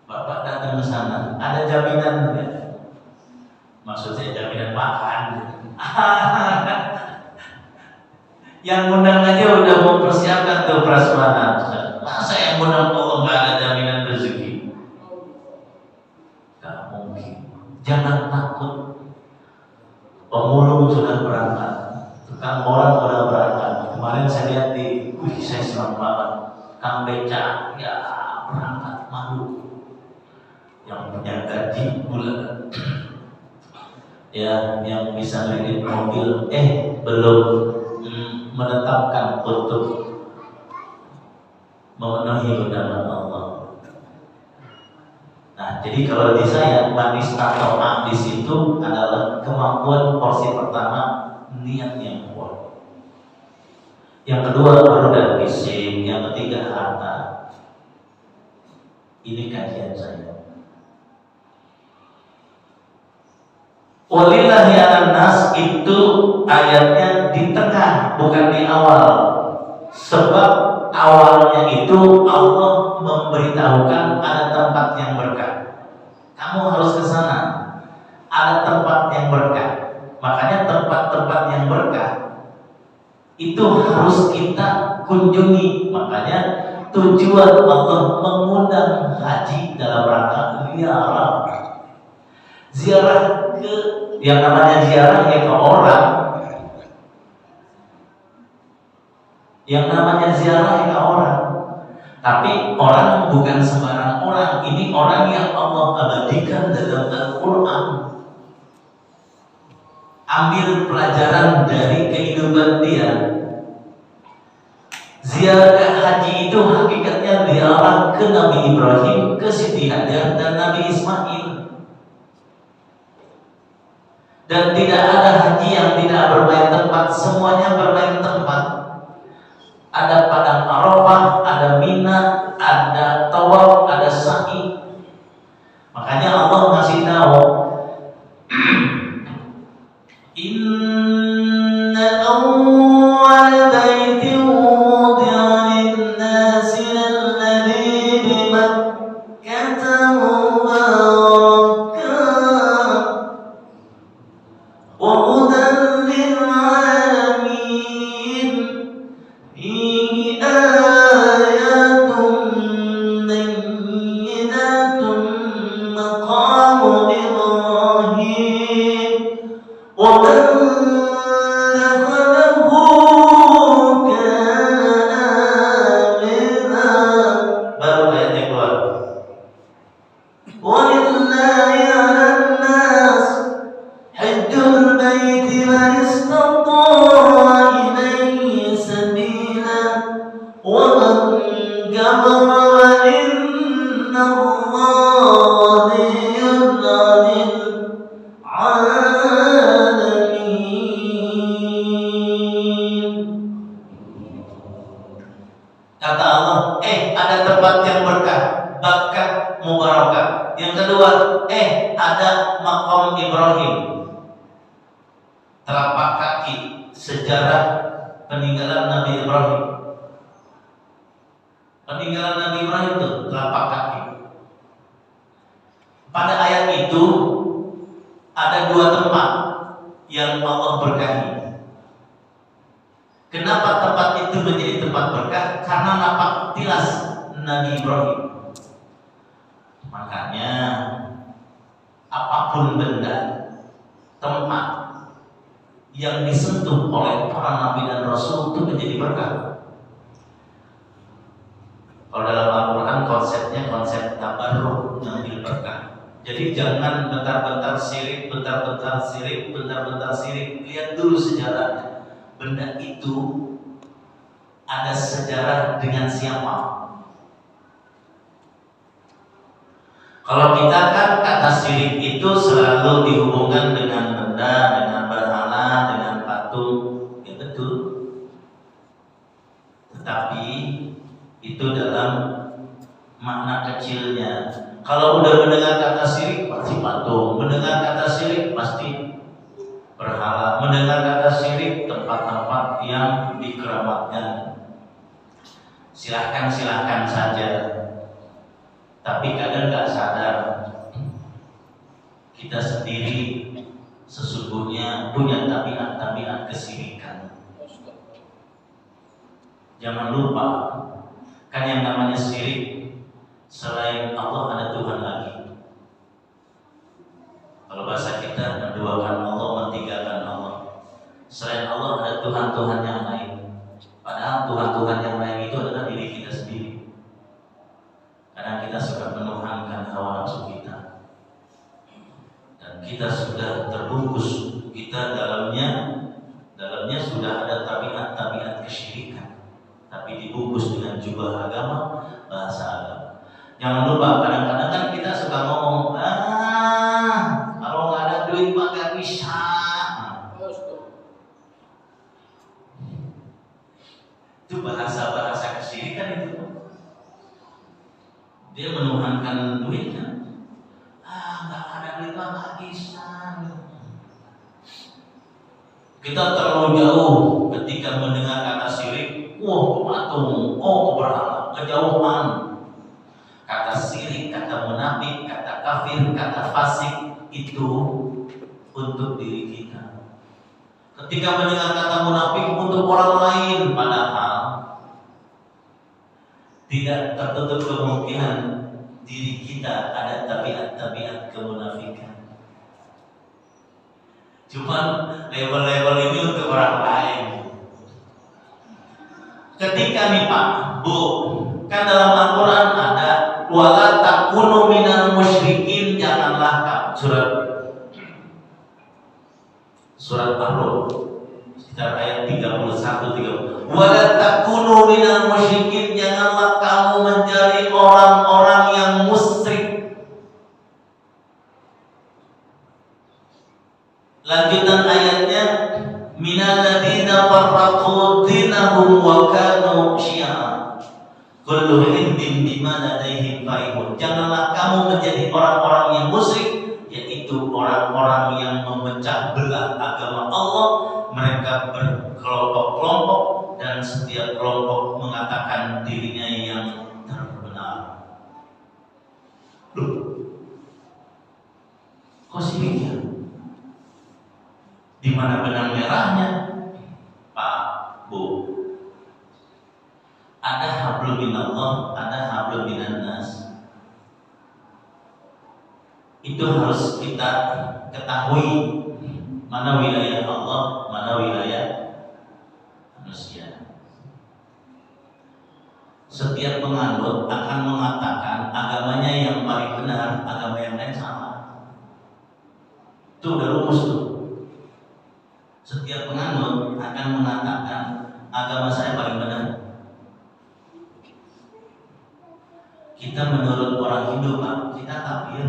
Bapak datang ke sana, ada jaminan ya? Maksudnya jaminan makan. Yang undang aja udah mempersiapkan tuh prasmanan. Masa yang undang Allah nggak ada jaminan rezeki? Gak mungkin. Jangan takut. Pemulung sudah berangkat, Tukang orang udah berangkat. Kemarin saya lihat saya senang banget. Kang beca, ya berangkat malu. Yang punya gaji bulan, ya yang bisa ngeliat mobil, belum menetapkan untuk memenuhi undangan Allah. Nah, jadi kalau di saya manis atau manis itu adalah kemampuan porsi pertama, niat yang kuat. Yang kedua baru dan fisik, yang ketiga harta. Ini kajian saya. Walillahi 'alan nas itu ayatnya di tengah, bukan di awal. Sebab awalnya itu Allah memberitahukan ada tempat yang berkah. Kamu harus ke sana. Ada tempat yang berkah. Makanya tempat-tempat yang berkah itu harus kita kunjungi. Makanya tujuan Allah mengundang haji dalam rangka ziarah. Ziarah ke, yang namanya ziarah ya ke orang. Yang namanya ziarah ya ke orang. Tapi orang bukan sembarang orang. Ini orang yang Allah abadikan dalam Al-Quran. Ambil pelajaran dari kehidupan dia. Ziarah haji itu hakikatnya ziarah ke Nabi Ibrahim, ke Siti Hajar dan Nabi Ismail. Dan tidak ada haji yang tidak bermain tempat, semuanya bermain tempat. Ada padang Arafah, ada Mina, ada tawaf, ada sa'i. Makanya Allah ngasih tahu, Inna awwal baitin wudi'a lin-nasi alladhi bi Makkah mubarakah wa hudan lil-'alamin fihi ayatun bayyinatun maqamu Ibrahim wa man dakhalahu kana aminan. Baru ayatnya keluar. Walillahi 'alan nas hajjul baiti man istata'a ilayhi sabila wa man kafara fa inna Allaha ghaniyun 'anil 'alamin. Kata Allah, ada tempat yang berkah, Makkah mubarakah. Yang kedua, ada makam Ibrahim, telapak kaki, sejarah peninggalan Nabi Ibrahim. Peninggalan Nabi Ibrahim itu telapak kaki. Pada ayat itu ada dua tempat yang Allah berkahi. Kenapa tempat itu menjadi tempat berkah? Karena nampak tilas Nabi Ibrahim. Makanya apapun benda, tempat yang disentuh oleh para nabi dan rasul itu menjadi berkah. Kalau dalam Al-Quran konsepnya konsep tabarruk, mengambil berkah. Jadi jangan bentar-bentar sirik, bentar-bentar sirik, bentar-bentar sirik. Lihat dulu sejarahnya. Benda itu ada sejarah dengan siapa? Kalau kita kan kata syirik itu selalu dihubungkan dengan benda, dengan berhala, dengan patung, ya betul. Tetapi itu dalam makna kecilnya. Kalau udah mendengar kata syirik pasti patung, mendengar kata syirik pasti berhala, mendengar kata syirik tempat-tempat yang dikeramatkan. Silahkan saja. Tapi kadang nggak sadar kita sendiri sesungguhnya punya tabiat kesyirikan. Jangan lupa, kan yang namanya syirik selain Allah ada Tuhan lagi. Kalau bahasa kita menduakan Allah, mentigakan Allah. Selain Allah ada ada Tuhan-Tuhan yang lain. Padahal Tuhan-Tuhan yang lain itu adalah diri kita sendiri. Karena kita suka menuhankan hawa nafsu kita. Dan kita sudah terbungkus, kita dalamnya sudah ada tabiat-tabiat kesyirikan. Tapi dibungkus dengan jubah agama, bahasa agama. Jangan lupa, kadang-kadang kan kita suka ngomong, kalau nggak ada duit mah nggak bisa. Itu bahasa-bahasa kesyirikan itu. Dia menuhankan duitnya. Nggak ada duit mah nggak bisa. Kita terlalu jauh ketika mendengar kata syirik. Patung, berhala, kejauhan. Kata syirik, kata munafik, kata kafir, kata fasik itu untuk diri kita. Ketika mendengar kata munafik untuk orang lain, padahal tidak tertutup kemungkinan diri kita ada tabiat-tabiat kemunafikan. Cuman level-level ini untuk orang lain. Ketika nih Pak, Bu, kan dalam Al-Quran ada wala takunu minal musyrikin, janganlah surat Ar-Rum sekitar ayat 31-30. Wala takunu minal musyrikin, janganlah kamu menjadi orang-orang yang musyrik. Lanjutan ayatnya, minal ladzina farraqu dinahum wa kanu syi'a kullu hizbin bima ladaihim farihun. Janganlah kamu menjadi orang-orang yang musyrik, yaitu orang-orang yang memecah belah agama Allah. Mereka berkelompok-kelompok dan setiap kelompok mengatakan dirinya yang terbenar. Loh, kok demikian? Di mana benang merahnya, Pak, Bu? Ada hablum minallah, ada hablum minannas. Itu harus kita ketahui mana wilayah Allah, mana wilayah manusia. Setiap penganut akan mengatakan agamanya yang paling benar, agama yang lain salah. Itu udah rumus tuh. Setiap penganut akan mengatakan agama saya paling benar. Kita menurut orang Hindu, Pak, kita kafir.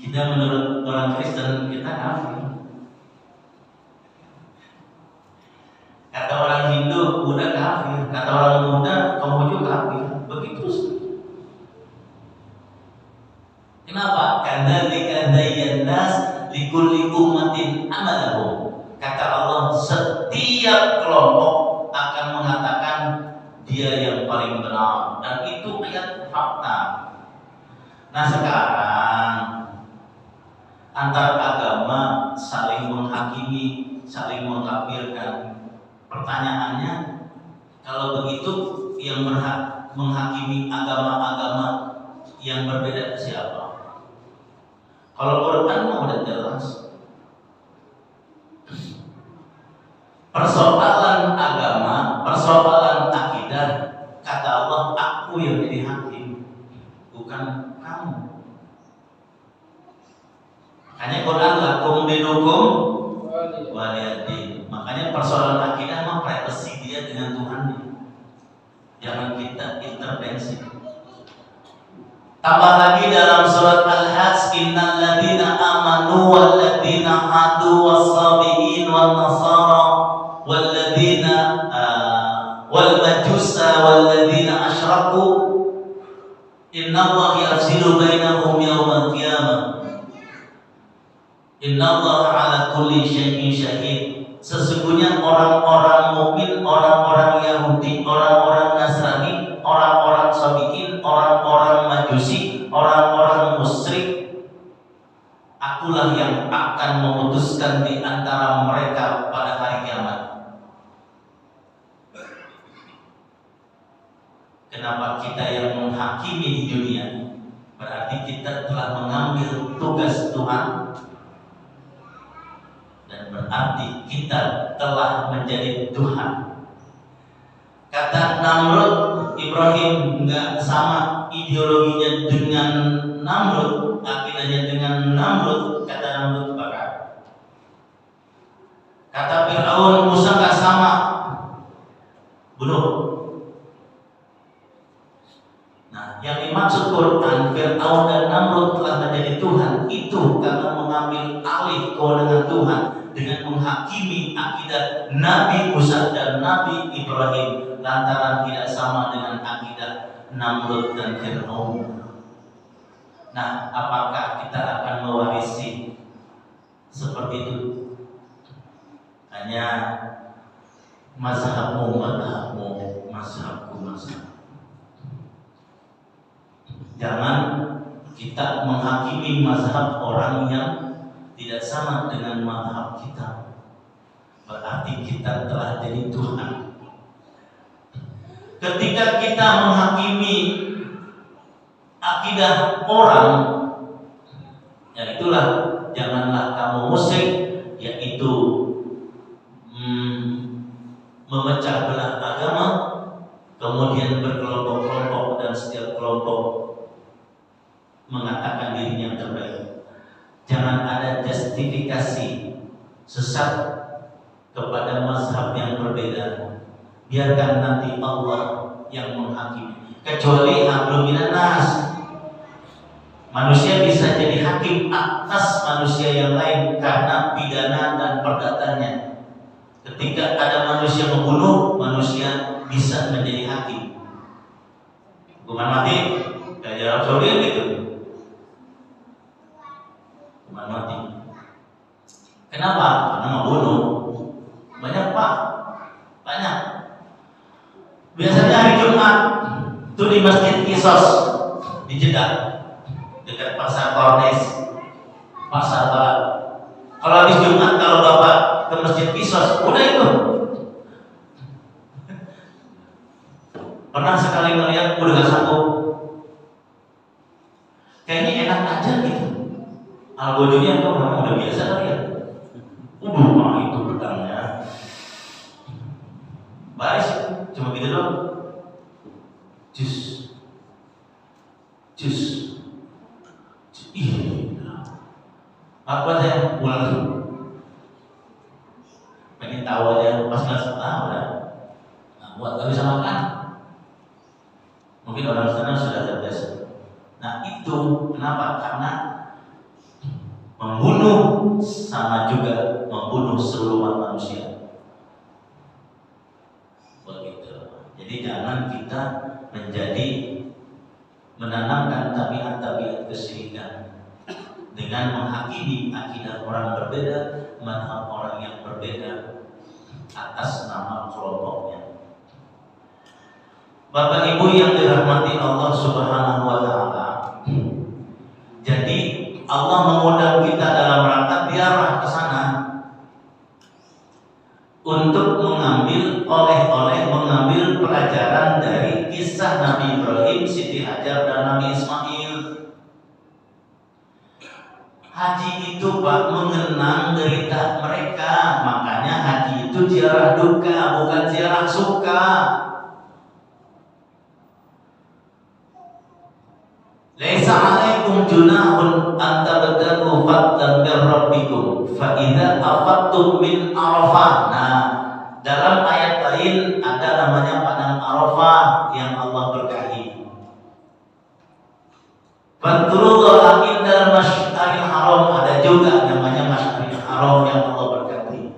Kita menurut orang Kristen, kita kafir. Kata orang Hindu, Buddha kafir. Kata orang Buddha, Konghucu kafir. Begitu sih. Kenapa? Karena likadayyan nas likulli ummatin amalahum. Kata Allah, setiap kelompok akan mengatakan dia yang paling benar, dan itu ayat fakta. Nah sekarang antar agama saling menghakimi, saling mengkafirkan. Pertanyaannya, kalau begitu yang berhak menghakimi agama-agama yang berbeda siapa? Kalau Quran mau udah jelas. Persoalan agama, persoalan akidah, kata Allah, aku yang jadi hakim, bukan kamu. Makanya Quran lakum dinukum waliyadin. Makanya persoalan akidah mah privasi dia dengan Tuhannya. Jangan kita intervensi. Tambah lagi dalam surat Al-Hajj, innal ladzina amanu wal ladzina hadu was-sabiin wan nasara wal ladzina wal majusa wal ladzina asyraku innallaha yafsilu bainahum yaumal qiyamah innallaha ala kulli syai'in syahid. Sesungguhnya orang-orang mukmin, orang-orang Yahudi, orang-orang Nasrani, orang-orang Sabiin, orang-orang Majusi, orang-orang musyrik, akulah yang akan memutuskan di antara mereka pada hari kiamat. Kenapa kita yang menghakimi di dunia? berarti kita telah mengambil tugas Tuhan, dan berarti kita telah menjadi Tuhan. Kata Namrud, Ibrahim nggak sama ideologinya dengan Namrud, akidahnya dengan Namrud. Kata Namrud bakar. Kata Fir'aun, Musa nggak sama, bunuh. Nah, yang dimaksud Quran, Fir'aun dan Namrud telah menjadi Tuhan itu karena mengambil alih kewenangan Tuhan dengan menghakimi akidah Nabi Musa dan Nabi Ibrahim lantaran tidak sama dengan akidah Namrud dan Fir'aun. Nah, apakah kita akan mewarisi seperti itu? Hanya mazhabmu, mazhabku. Jangan kita menghakimi mazhab orang yang tidak sama dengan mazhab kita. Berarti kita telah jadi Tuhan. Ketika kita menghakimi akidah orang, ya itulah, janganlah kamu musyrik, yaitu memecah belah agama, kemudian berkelompok-kelompok dan setiap kelompok mengatakan dirinya yang terbaik. Jangan ada justifikasi sesat kepada mazhab yang berbeda. Biarkan nanti Allah yang menghakimi. Kecuali hablum minan nas, manusia bisa jadi hakim atas manusia yang lain karena pidana dan perdatanya. Ketika ada manusia membunuh, manusia bisa menjadi hakim. Hukuman mati, kayak Arab Saudi gitu. Hukuman mati. Kenapa? Karena membunuh. Banyak pak, banyak. Biasanya hari Jumat itu di Masjid Qisas di Jeddah, dekat Pasar Kornes, Pasar Barat. Kalau habis Jumat, kalau bapak ke Masjid Qisas, udah itu. Pernah sekali melihat udah satu, kayaknya enak aja gitu. Algojonya kok udah biasa kali ya. Mah itu pedangnya. Baris, cuma gitu doang. Jus. Apa saya pulang dulu. Pengen tahu aja pas nggak tahu udah. Nah, buat nggak bisa makan. Mungkin orang sana sudah terbiasa. Nah itu kenapa? Karena membunuh sama juga membunuh seluruh manusia. Begitu. Jadi jangan kita menjadi menanamkan tabiat-tabiat kesyirikan dengan menghakimi akidah orang berbeda, mazhab orang yang berbeda atas nama kelompoknya. Bapak Ibu yang dirahmati Allah Subhanahu wa taala. Jadi Allah mengundang kita dalam rangka ziarah ke sana untuk mengambil mengambil pelajaran dari kisah Nabi Ibrahim, Siti Hajar dan Nabi Ismail. Haji itu Pak mengenang derita mereka, makanya haji itu ziarah duka, bukan ziarah suka. Laisa 'alaikum junahun an tabtagu fadlan min rabbikum fa idza afattum min Arafah. Nah, dalam ayat lain ada namanya padang Arafah yang Allah berkahi. Fadlullah indal masyaril haram, ada juga namanya masyaril haram yang Allah berkati.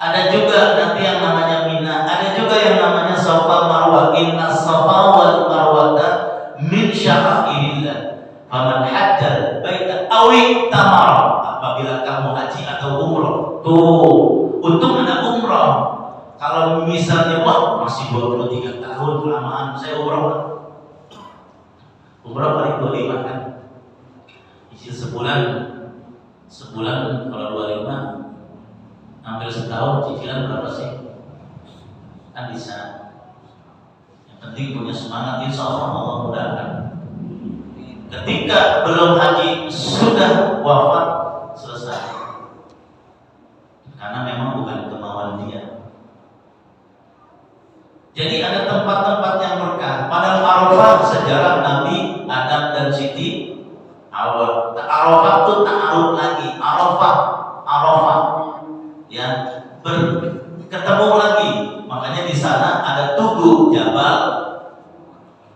Ada juga nanti yang namanya Mina, ada juga yang namanya Safa Marwah. Inna Safa wal Marwata min sya'airillah. Faman hajjal baita awi tamar, apabila kamu haji atau umroh. Tuh, untung ada umroh. Kalau misalnya wah masih 23 tahun kelamaan saya umroh. Umroh paling 25 kan. Isi sebulan kalau 25 hampir setahun, cicilan berapa sih? Kan bisa. Yang penting punya semangat, insya Allah Allah mudahkan. Ketika belum haji sudah wafat, selesai. Karena memang bukan kemauan dia. Jadi ada tempat-tempat yang berkah. Padang Arafah sejarah Nabi Adam dan Siti Hawa. Arafah itu ta'aruf lagi. Arafah, ya, ketemu lagi. Makanya di sana ada tugu Jabal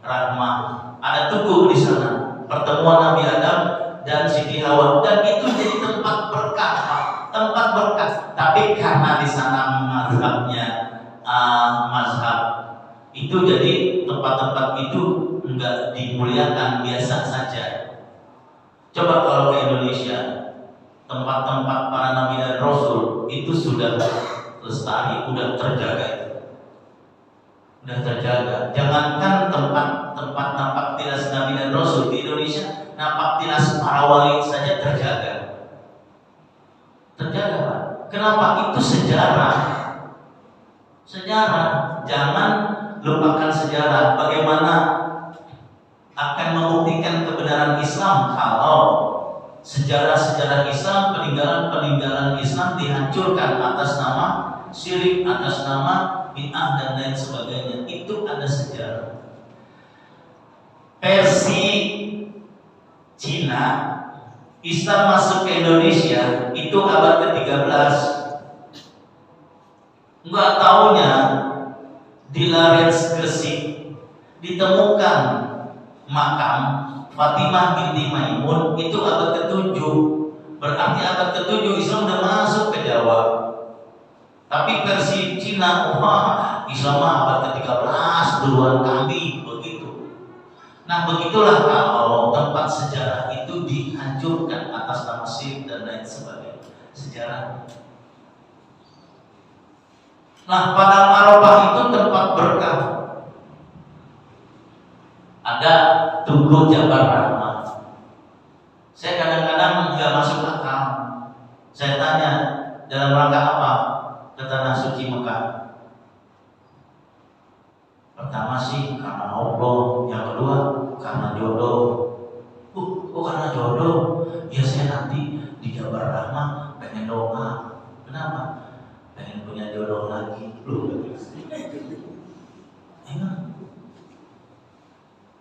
Rahmah. Ada tugu di sana. Pertemuan Nabi Adam dan Siti Hawa. Dan itu jadi tempat berkah, tempat berkah. Tapi karena di sana mazhabnya mazhab itu, jadi tempat-tempat itu enggak dimuliakan, biasa saja. Coba kalau ke Indonesia, tempat-tempat para nabi dan rasul itu sudah lestari, udah terjaga itu. Udah terjaga. Jangankan tempat nampak tilas nabi dan rasul di Indonesia, nampak tilas para wali saja terjaga. Terjaga, Pak. Kenapa? Itu sejarah. Jangan lupakan sejarah. Bagaimana akan membuktikan kebenaran Islam kalau sejarah-sejarah Islam, peninggalan Islam dihancurkan atas nama syirik, atas nama bid'ah dan lain sebagainya. Itu ada sejarah. Versi Cina, Islam masuk ke Indonesia itu abad ke-13. Enggak taunya di Larens Gresik ditemukan makam Fatimah binti Maimun itu abad ke-7. Berarti abad ke-7 Islam udah masuk ke Jawa. Tapi versi Cina, wah, Islam abad ke-13 duluan kami, begitu. Nah, begitulah kalau tempat sejarah itu dihancurkan atas nama syirik dan lain sebagainya. Sejarah. Nah, Padang Arafah itu tempat berkah. Ada tugu Jabal Rahmah. Saya kadang-kadang nggak masuk akal. Saya tanya, dalam rangka apa ke tanah suci Mekah? Pertama sih karena Allah, yang kedua karena jodoh. Karena jodoh. Ya saya nanti di Jabal Rahmah pengen doa. Kenapa? Pengen punya jodoh lagi.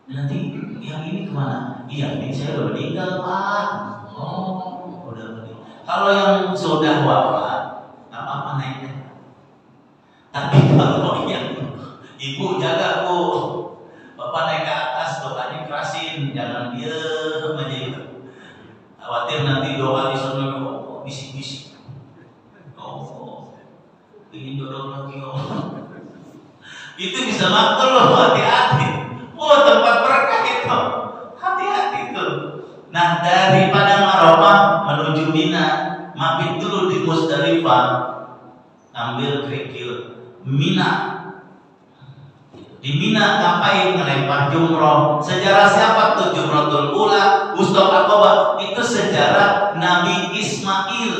Nanti yang ini kemana? Iya, ini saya udah meninggal, Pak. Oh, udah meninggal. Kalau yang sudah wafat, nggak apa-apa naiknya. Tapi kalau yang ibu jaga, Bu, Bapak naik ke atas, doanya kerasin, jangan diem aja itu. Khawatir nanti doa di sana bisik-bisik. Ingin jodoh lagi, itu bisa makul loh, hati-hati. Tempat berkah itu, hati-hati tuh. Nah, dari Padang Arafah menuju Mina, mabit dulu di Musdalifah, ambil kerikil Mina. Di Mina ngapain? Ngelempar jumroh. Sejarah siapa tuh? Jumrohul Ula, Mustafa Aqabah. Itu sejarah Nabi Ismail.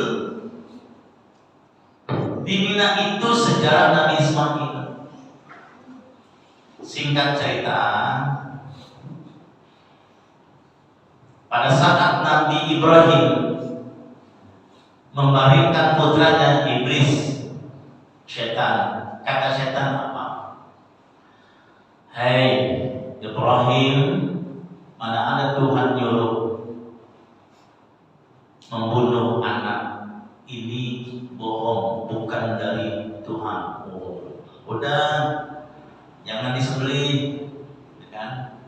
Di Mina itu sejarah Nabi Ismail. Singkat cerita, pada saat Nabi Ibrahim membaringkan putranya iblis, setan, kata setan apa? Hei Ibrahim, mana ada Tuhan nyuruh membunuh anak? Ini bohong, bukan dari Tuhan. Udah, jangan disembelih, kan?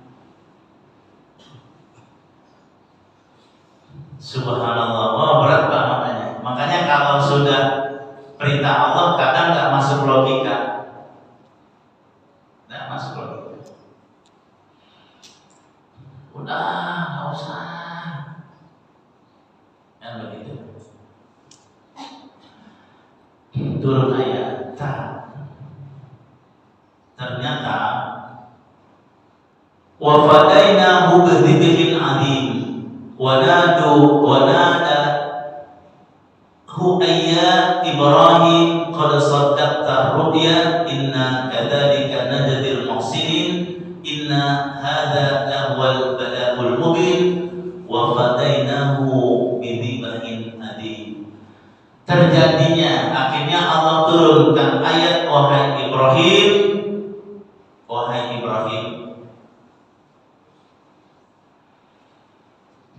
Subhanallah, berat banget makanya. Makanya kalau sudah perintah Allah kadang nggak masuk logika, nggak masuk logika. Udah, nggak usah, kan begitu. Turun ayat, ternyata wa fadainahu bidzikrin adzim wa nada hu ayya Ibrahim qad saddaqta ru'ya inna kadzalika najzil muhsinin inna hadza lahwal bala'ul mubin wa fadainahu bidzibahin adi. Terjadinya akhirnya Allah turunkan ayat, wahai Ibrahim,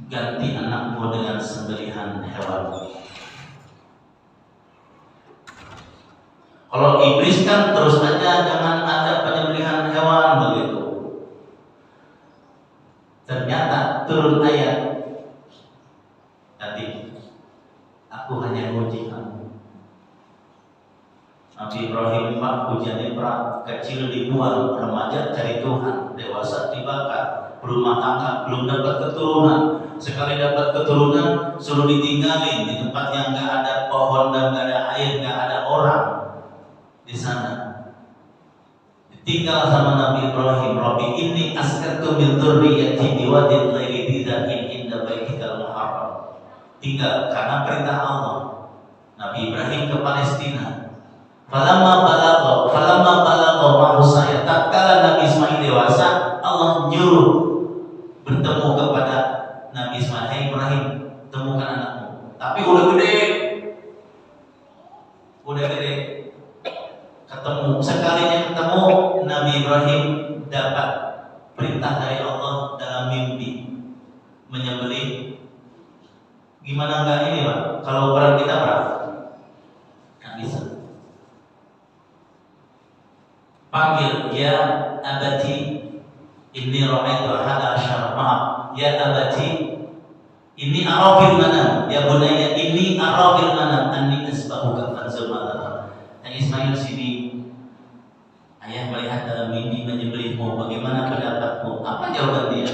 ganti anakmu dengan sembelihan hewan. Kalau iblis kan terus aja jangan ada penyembelihan hewan begitu. Ternyata turun ayat, tadi aku hanya uji kamu. Nabi Ibrahim Pak ujiannya berat, kecil dibuang, remaja cari Tuhan, dewasa dibakar, berumah tangga belum dapat keturunan, sekali dapat keturunan suruh ditinggalin di tempat yang nggak ada pohon dan nggak ada air, nggak ada orang di sana. Tinggal sama Nabi Ibrahim, Rabbi inni askantu min dzurriyyati biwadin ghairi dzi dzar'in inda baitikal muharram. Tinggal karena perintah Allah. Nabi Ibrahim ke Palestina. Falamma balagha ma'hu saya, tatkala Nabi Ismail dewasa, Allah nyuruh bertemu kepada Nabi Ismail, "Hai Ibrahim, temukan anakmu." Tapi udah gede. Ketemu, sekalinya ketemu, Nabi Ibrahim dapat perintah dari Allah dalam mimpi menyembelih. Gimana enggak ini Pak? Kalau ukuran kita berapa? Nggak bisa. Panggil, ya abati, inni ra'aitu ahada asyara, maaf, ya abati, inni arafil manam, ya bunayya, inni arafil manam, anni asbahuka fanzur madza. Ismail sini, ayah melihat dalam mimpi menyembelihmu, bagaimana pendapatmu? Apa jawaban dia?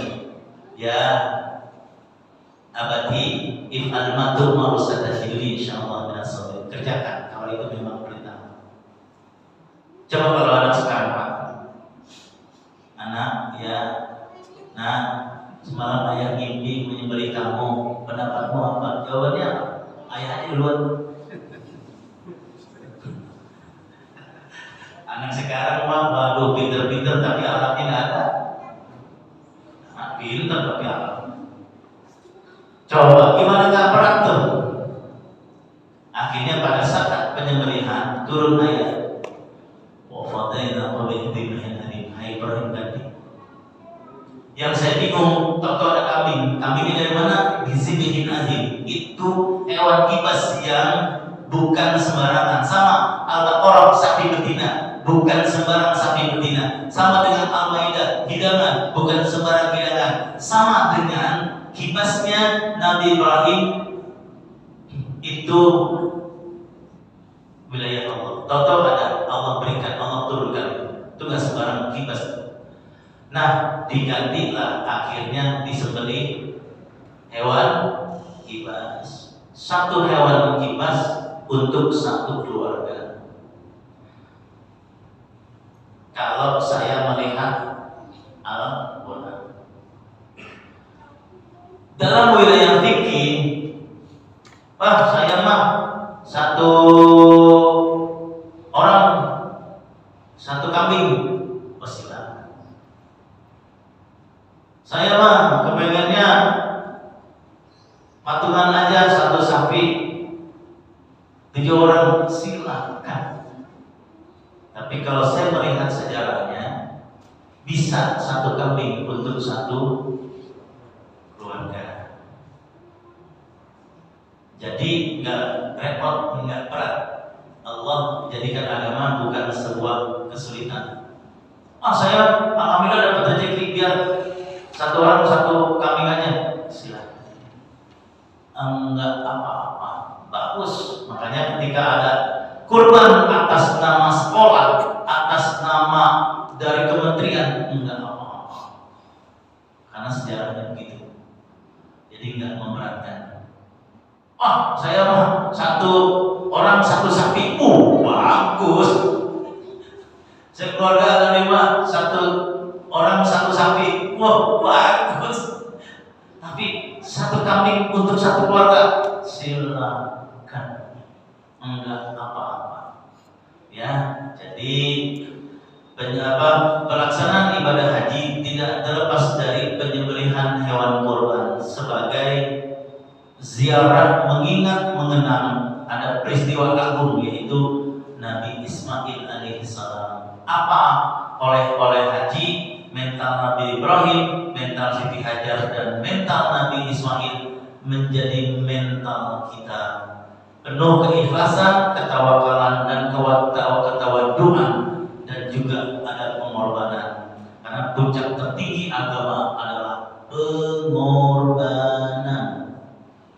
Ya abati, if'al ma tu'mar satajiduni insyaallah minas sabirin. Kerjakan kalau itu memang perintah. Coba kalau anak sekarang Pak, anak ya, nah semalam ayah mimpi menyembelih kamu, pendapatmu apa? Jawabannya apa? Ayah aja duluan. Anak sekarang mah baru pinter-pinter tapi alatnya nggak ada. Nah, pinter tapi alat. Coba gimana nggak berat tuh? Akhirnya pada saat penyembelihan turun ayat, wa fadainahu bidzibahin adzim. Hai Ibrahim tadi. Yang saya bingung, tahu ada kambing. Kambingnya dari mana? Bidzibahin adzim. Itu hewan kibas yang bukan sembarangan. Sama Al-Baqarah, sapi betina. Bukan sembarang sapi betina. Sama dengan Al-Maidah, hidangan bukan sembarang hidangan. Sama dengan kibasnya Nabi Ibrahim, itu wilayah Allah. Tahu-tahu ada Allah berikan, Allah turunkan. Itu nggak sembarang kibas. Nah, digantilah akhirnya disembelih hewan kibas. Satu hewan kibas untuk satu keluarga. Kalau saya melihat Al-Quran dalam wilayah fikih, Pak, saya mah satu orang satu kambing, oh silakan. Saya mah kepengennya patungan aja satu sapi, 7 orang, silakan. Tapi kalau saya melihat sejarahnya, bisa satu kambing untuk satu keluarga. Jadi nggak repot, nggak berat. Allah menjadikan agama bukan sebuah kesulitan. Saya alhamdulillah dapat rezeki, biar satu orang satu kambing aja, silakan. Enggak apa-apa, bagus. Makanya ketika ada kurban atas nama sekolah, atas nama dari kementerian, enggak apa-apa. Karena sejarahnya begitu. Jadi enggak memberatkan. Saya mah satu orang satu sapi, bagus. Sekeluarga ada 5, satu orang satu sapi, bagus. Tapi satu kambing untuk satu keluarga, silakan. Enggak apa-apa. Ya, jadi pelaksanaan ibadah haji tidak terlepas dari penyembelihan menyembelihkan hewan kurban sebagai ziarah mengingat mengenang ada peristiwa agung yaitu Nabi Ismail alaihissalam. Apa oleh haji? Mental Nabi Ibrahim, mental Siti Hajar, dan mental Nabi Ismail menjadi mental kita. Penuh keikhlasan, ketawakalan, dan ketawaduan, dan juga ada pengorbanan. Karena puncak tertinggi agama adalah pengorbanan,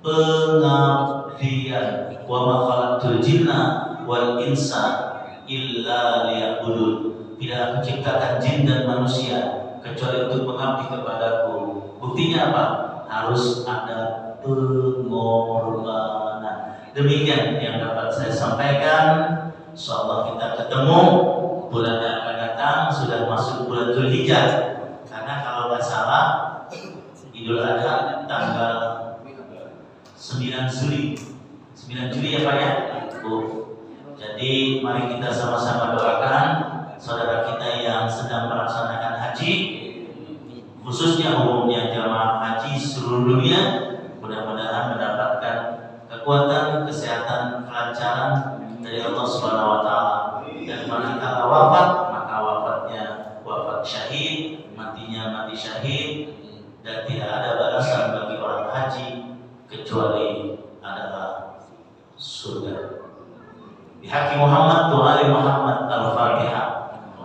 pengabdian. Wa ma khalaqtul jinna wal insa illa liya'budun. Tidak aku ciptakan jin dan manusia kecuali untuk mengabdi kepadaku. Buktinya apa? Harus ada pengorbanan. Demikian yang dapat saya sampaikan. Insyaallah kita ketemu bulan yang akan datang, sudah masuk bulan Dzulhijjah. Karena kalau nggak salah Idul Adha tanggal 9 Juli. 9 Juli ya Pak ya? Jadi mari kita sama-sama doakan saudara kita yang sedang melaksanakan haji, khususnya umumnya jamaah haji seluruh dunia, mudah-mudahan mendapatkan kekuatan, kesehatan, kelancaran dari Allah Subhanahu wa taala. Dan manakala wafat, maka wafatnya wafat syahid, matinya mati syahid, dan tidak ada balasan bagi orang haji kecuali adalah surga. Bihaqi Muhammad wa ali Muhammad al-Fatihah.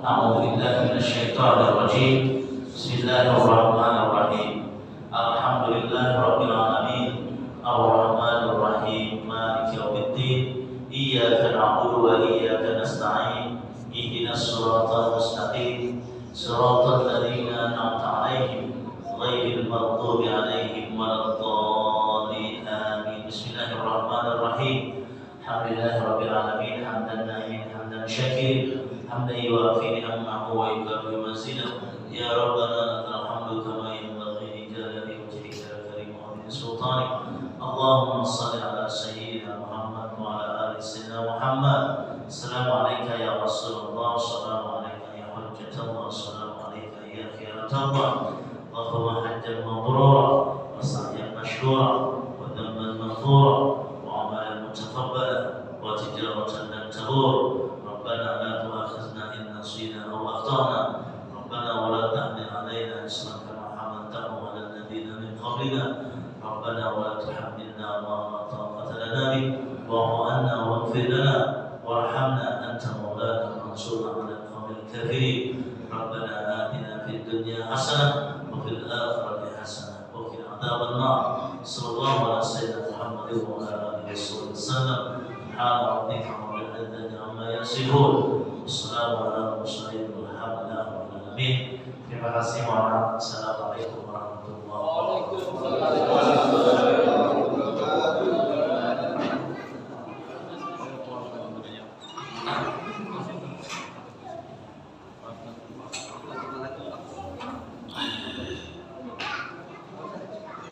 A'udzu billahi minasyaitonir rajim. Bismillahirrahmanirrahim. Alhamdulillahirabbil alamin. Arrahmanir rahim. Maliki yaumiddin. Iyyaka na'budu wa iyyaka nasta'in. Ihdinas siratal mustaqim. Siratal ladzina an'amta 'alaihim ghairil maghdubi 'alaihim waladdallin. Amin. Bismillahirrahmanirrahim. Alhamdulillahirabbil alamin. Hamdan na'imin, hamdan syakirin. حمدا يوافي نعمه ويكافئ مزيده يا ربنا لك الحمد كما ينبغي لجلال وجهك الكريم وعظيم سلطانك. اللهم صل على سيدنا محمد وعلى ال سيدنا محمد. السلام عليك يا رسول الله، السلام عليك يا حجة الله، السلام عليك يا خيرة الله. اللهم حجا مبرورا وسعيا مشكورا وذنبا مغفورا وعملا متقبلا وتجارة لن تبور. ربنا لا تؤاخذنا إن نسينا أو أخطأنا. ربنا ولا تحمل علينا إصرا كما حملته على الذين من قبلنا. ربنا ولا تحملنا ما لا طاقة لنا به. واعف عنا واغفر لنا وارحمنا أنت مولانا وانصرنا على القوم الكافرين. ربنا آتنا في الدنيا حسنة وفي الآخرة حسنة وقنا عذاب النار. صلى الله على سيدنا محمد وعلى آله وصحبه وسلم. سبحان ربك رب العزة عما يصفون. Wassalamu ala mursalin walhamdulillahi rabbil alamin. Terima kasih. Assalamualaikum warahmatullahi wabarakatuh.